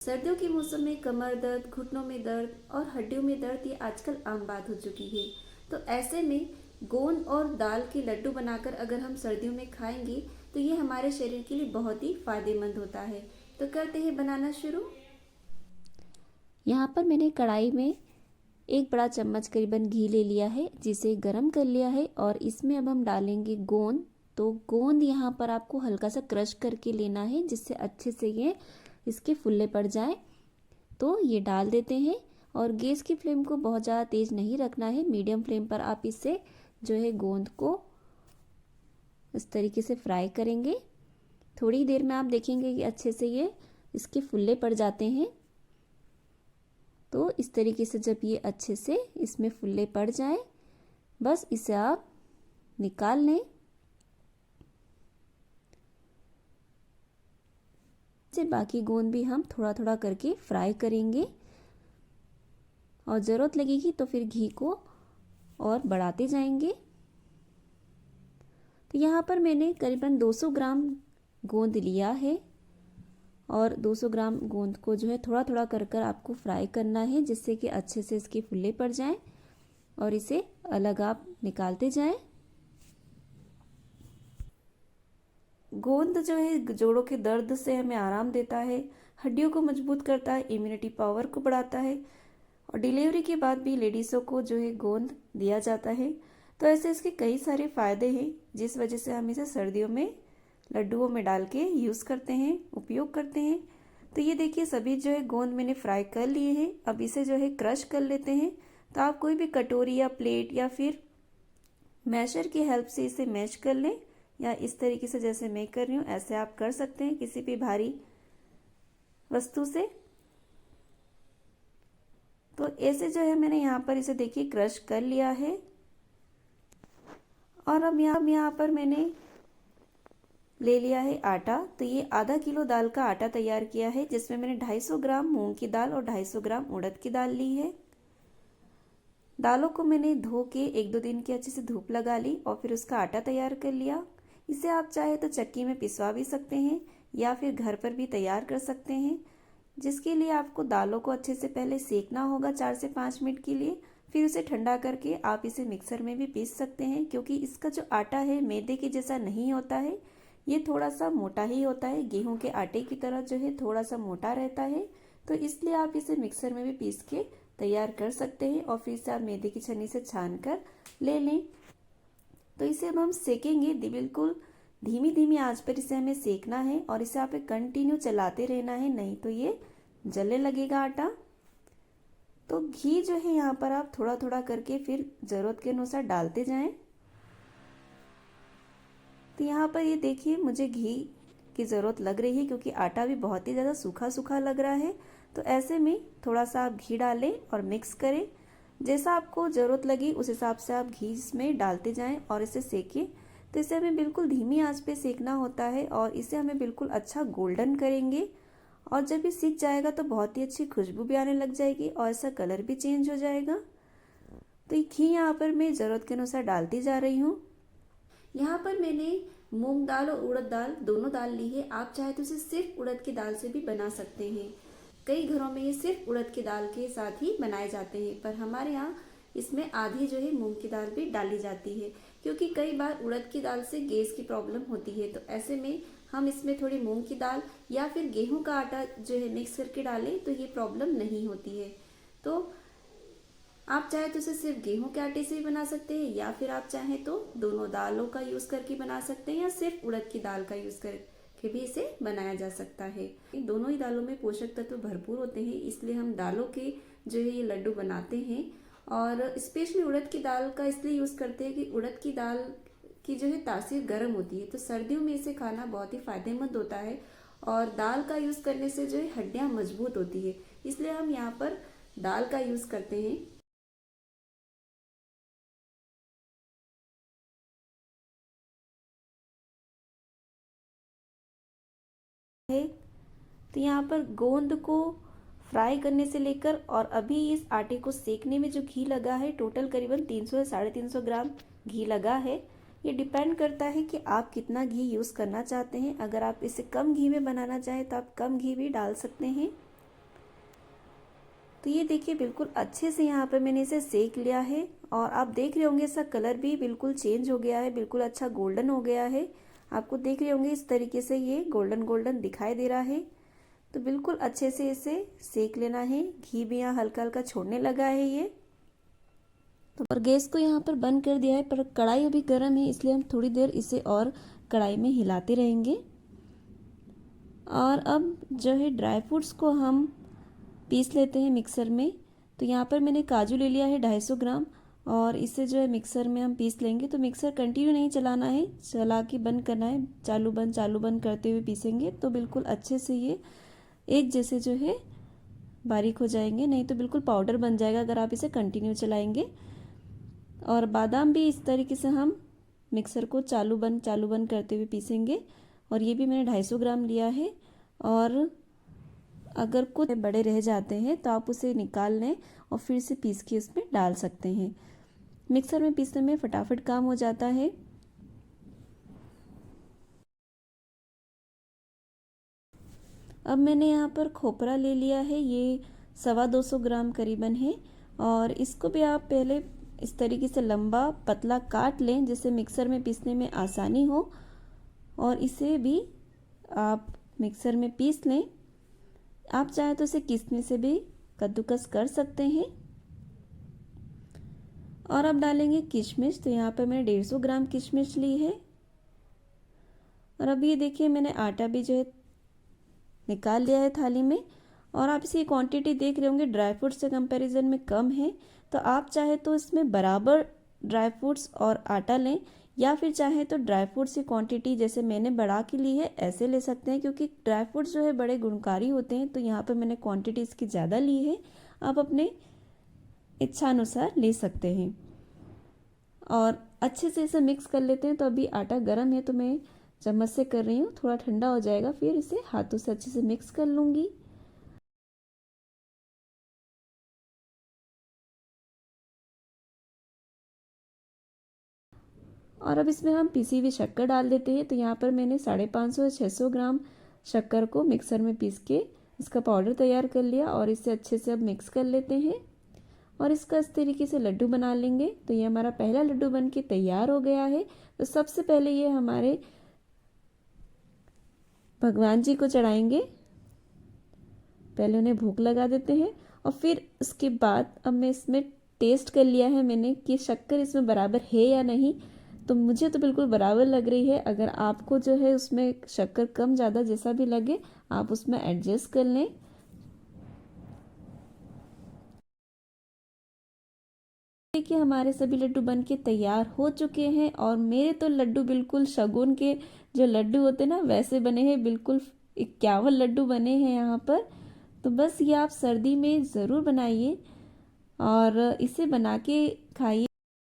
सर्दियों के मौसम में कमर दर्द, घुटनों में दर्द और हड्डियों में दर्द ये आजकल आम बात हो चुकी है। तो ऐसे में गोंद और दाल के लड्डू बनाकर अगर हम सर्दियों में खाएंगे तो ये हमारे शरीर के लिए बहुत ही फायदेमंद होता है। तो करते हैं बनाना शुरू। यहाँ पर मैंने कढ़ाई में एक बड़ा चम्मच करीबन घी ले लिया है, जिसे गरम कर लिया है। और इसमें अब हम डालेंगे गोंद। तो गोंद यहाँ पर आपको हल्का सा क्रश करके लेना है, जिससे अच्छे से ये इसके फुल्ले पड़ जाए। तो ये डाल देते हैं और गैस की फ्लेम को बहुत ज़्यादा तेज़ नहीं रखना है, मीडियम फ्लेम पर आप इससे जो है गोंद को इस तरीके से फ्राई करेंगे। थोड़ी देर में आप देखेंगे कि अच्छे से ये इसके फुल्ले पड़ जाते हैं। तो इस तरीके से जब ये अच्छे से इसमें फुल्ले पड़ जाए, बस इसे आप निकाल लें। से बाकी गोंद भी हम थोड़ा थोड़ा करके फ्राई करेंगे और ज़रूरत लगेगी तो फिर घी को और बढ़ाते जाएंगे। तो यहाँ पर मैंने करीबन 200 ग्राम गोंद लिया है और 200 ग्राम गोंद को जो है थोड़ा थोड़ा कर कर आपको फ्राई करना है, जिससे कि अच्छे से इसके फुल्ले पड़ जाएं और इसे अलग आप निकालते जाएं। गोंद जो है जोड़ों के दर्द से हमें आराम देता है, हड्डियों को मजबूत करता है, इम्यूनिटी पावर को बढ़ाता है और डिलीवरी के बाद भी लेडीज़ों को जो है गोंद दिया जाता है। तो ऐसे इसके कई सारे फ़ायदे हैं, जिस वजह से हम इसे सर्दियों में लड्डुओं में डाल के यूज़ करते हैं, उपयोग करते हैं। तो ये देखिए सभी जो है गोंद मैंने फ्राई कर लिए हैं। अब इसे जो है क्रश कर लेते हैं। तो आप कोई भी कटोरी या प्लेट या फिर मैशर की हेल्प से इसे मैश कर लें, या इस तरीके से जैसे मैं कर रही हूँ ऐसे आप कर सकते हैं किसी भी भारी वस्तु से। तो ऐसे जो है मैंने यहाँ पर इसे देखिए क्रश कर लिया है। और अब यहाँ पर मैंने ले लिया है आटा। तो ये आधा किलो दाल का आटा तैयार किया है, जिसमें मैंने 250 ग्राम मूंग की दाल और 250 ग्राम उड़द की दाल ली है। दालों को मैंने धो के 1-2 दिन की अच्छे से धूप लगा ली और फिर उसका आटा तैयार कर लिया। इसे आप चाहे तो चक्की में पिसवा भी सकते हैं या फिर घर पर भी तैयार कर सकते हैं, जिसके लिए आपको दालों को अच्छे से पहले सेकना होगा 4 से 5 मिनट के लिए। फिर उसे ठंडा करके आप इसे मिक्सर में भी पीस सकते हैं, क्योंकि इसका जो आटा है मैदे के जैसा नहीं होता है, ये थोड़ा सा मोटा ही होता है, गेहूं के आटे की तरह जो है थोड़ा सा मोटा रहता है। तो इसलिए आप इसे मिक्सर में भी पीस के तैयार कर सकते हैं और फिर इसे आप मैदे की छन्नी से छान कर ले लें। तो इसे अब हम सेकेंगे, बिल्कुल धीमी धीमी आंच पर इसे हमें सेकना है और इसे आप कंटिन्यू चलाते रहना है, नहीं तो ये जलने लगेगा आटा। तो घी जो है यहाँ पर आप थोड़ा थोड़ा करके फिर ज़रूरत के अनुसार डालते जाएं। तो यहाँ पर ये देखिए मुझे घी की ज़रूरत लग रही है, क्योंकि आटा भी बहुत ही ज़्यादा सूखा सूखा लग रहा है। तो ऐसे में थोड़ा सा आप घी डालें और मिक्स करें। जैसा आपको ज़रूरत लगी उस हिसाब से आप घी इसमें डालते जाएं और इसे सेकें। तो इसे हमें बिल्कुल धीमी आंच पे सेकना होता है और इसे हमें बिल्कुल अच्छा गोल्डन करेंगे। और जब ये सीख जाएगा तो बहुत ही अच्छी खुशबू भी आने लग जाएगी और इसका कलर भी चेंज हो जाएगा। तो ये घी यहाँ पर मैं ज़रूरत के अनुसार डालती जा रही हूँ। यहाँ पर मैंने मूंग दाल और उड़द दाल दोनों दाल ली है। आप चाहे तो इसे सिर्फ उड़द की दाल से भी बना सकते हैं। कई घरों में ये सिर्फ उड़द की दाल के साथ ही बनाए जाते हैं, पर हमारे यहाँ इसमें आधी जो है मूंग की दाल भी डाली जाती है, क्योंकि कई बार उड़द की दाल से गैस की प्रॉब्लम होती है। तो ऐसे में हम इसमें थोड़ी मूंग की दाल या फिर गेहूं का आटा जो है मिक्स करके डालें तो ये प्रॉब्लम नहीं होती है। तो आप चाहे तो इसे सिर्फ गेहूं के आटे से भी बना सकते हैं, या फिर आप चाहें तो दोनों दालों का यूज़ करके बना सकते हैं, या सिर्फ उड़द की दाल का यूज़ करके भी इसे बनाया जा सकता है। दोनों ही दालों में पोषक तत्व भरपूर होते हैं, इसलिए हम दालों के जो है ये लड्डू बनाते हैं। और स्पेशली उड़द की दाल का इसलिए यूज़ करते हैं कि उड़द की दाल की जो है तासीर गर्म होती है, तो सर्दियों में इसे खाना बहुत ही फायदेमंद होता है। और दाल का यूज़ करने से जो है हड्डियाँ मजबूत होती है, इसलिए हम यहाँ पर दाल का यूज़ करते हैं। तो यहाँ पर गोंद को फ्राई करने से लेकर और अभी इस आटे को सेकने में जो घी लगा है, टोटल करीबन 300 या 350 ग्राम घी लगा है। ये डिपेंड करता है कि आप कितना घी यूज़ करना चाहते हैं। अगर आप इसे कम घी में बनाना चाहें तो आप कम घी भी डाल सकते हैं। तो ये देखिए बिल्कुल अच्छे से यहाँ पर मैंने इसे सेक लिया है और आप देख रहे होंगे इसका कलर भी बिल्कुल चेंज हो गया है, बिल्कुल अच्छा गोल्डन हो गया है। आपको देख रहे होंगे इस तरीके से ये गोल्डन गोल्डन दिखाई दे रहा है। तो बिल्कुल अच्छे से इसे सेक लेना है। घी भी यहाँ हल्का हल्का छोड़ने लगा है ये। तो और गैस को यहाँ पर बंद कर दिया है, पर कढ़ाई अभी गर्म है इसलिए हम थोड़ी देर इसे और कढ़ाई में हिलाते रहेंगे। और अब जो है ड्राई फ्रूट्स को हम पीस लेते हैं मिक्सर में। तो यहाँ पर मैंने काजू ले लिया है 250 ग्राम और इसे जो है मिक्सर में हम पीस लेंगे। तो मिक्सर कंटिन्यू नहीं चलाना है, चला के बंद करना है, चालू बंद करते हुए पीसेंगे तो बिल्कुल अच्छे से ये एक जैसे जो है बारीक हो जाएंगे, नहीं तो बिल्कुल पाउडर बन जाएगा अगर आप इसे कंटिन्यू चलाएंगे। और बादाम भी इस तरीके से हम मिक्सर को चालू बंद करते हुए पीसेंगे। और ये भी मैंने 250 ग्राम लिया है। और अगर कुछ बड़े रह जाते हैं तो आप उसे निकाल लें और फिर से पीस के उसमें डाल सकते हैं। मिक्सर में पीसने में फटाफट काम हो जाता है। अब मैंने यहाँ पर खोपरा ले लिया है, ये 250 ग्राम करीबन है। और इसको भी आप पहले इस तरीके से लंबा पतला काट लें जिससे मिक्सर में पीसने में आसानी हो। और इसे भी आप मिक्सर में पीस लें। आप चाहे तो इसे किसनी से भी कद्दूकस कर सकते हैं। और अब डालेंगे किशमिश। तो यहाँ पर मैंने 150 ग्राम किशमिश ली है। और अब ये देखिए मैंने आटा भी जो है निकाल लिया है थाली में। और आप इसकी क्वांटिटी देख रहे होंगे ड्राई फ्रूट्स से कंपैरिजन में कम है। तो आप चाहे तो इसमें बराबर ड्राई फ्रूट्स और आटा लें, या फिर चाहे तो ड्राई फ्रूट्स की क्वांटिटी जैसे मैंने बढ़ा के ली है ऐसे ले सकते हैं, क्योंकि ड्राई फ्रूट्स जो है बड़े गुणकारी होते हैं। तो यहाँ पर मैंने क्वांटिटी इसकी ज़्यादा ली है, आप अपने इच्छानुसार ले सकते हैं। और अच्छे से इसे मिक्स कर लेते हैं। तो अभी आटा गर्म है तो मैं चम्मच से कर रही हूँ, थोड़ा ठंडा हो जाएगा फिर इसे हाथों से अच्छे से मिक्स कर लूँगी। और अब इसमें हम पिसी हुई शक्कर डाल देते हैं। तो यहाँ पर मैंने 550 या 600 ग्राम शक्कर को मिक्सर में पीस के इसका पाउडर तैयार कर लिया और इसे अच्छे से अब मिक्स कर लेते हैं और इसका इस तरीके से लड्डू बना लेंगे। तो ये हमारा पहला लड्डू बन के तैयार हो गया है। तो सबसे पहले ये हमारे भगवान जी को चढ़ाएंगे, पहले उन्हें भोग लगा देते हैं। और फिर उसके बाद अब मैं इसमें टेस्ट कर लिया है मैंने कि शक्कर इसमें बराबर है या नहीं। तो मुझे तो बिल्कुल बराबर लग रही है। अगर आपको जो है उसमें शक्कर कम ज़्यादा जैसा भी लगे आप उसमें एडजस्ट कर लें। देखिए हमारे सभी लड्डू बन के तैयार हो चुके हैं। और मेरे तो लड्डू बिल्कुल शगुन के जो लड्डू होते हैं ना वैसे बने हैं, बिल्कुल 51 लड्डू बने हैं यहाँ पर। तो बस ये आप सर्दी में ज़रूर बनाइए और इसे बना के खाइए।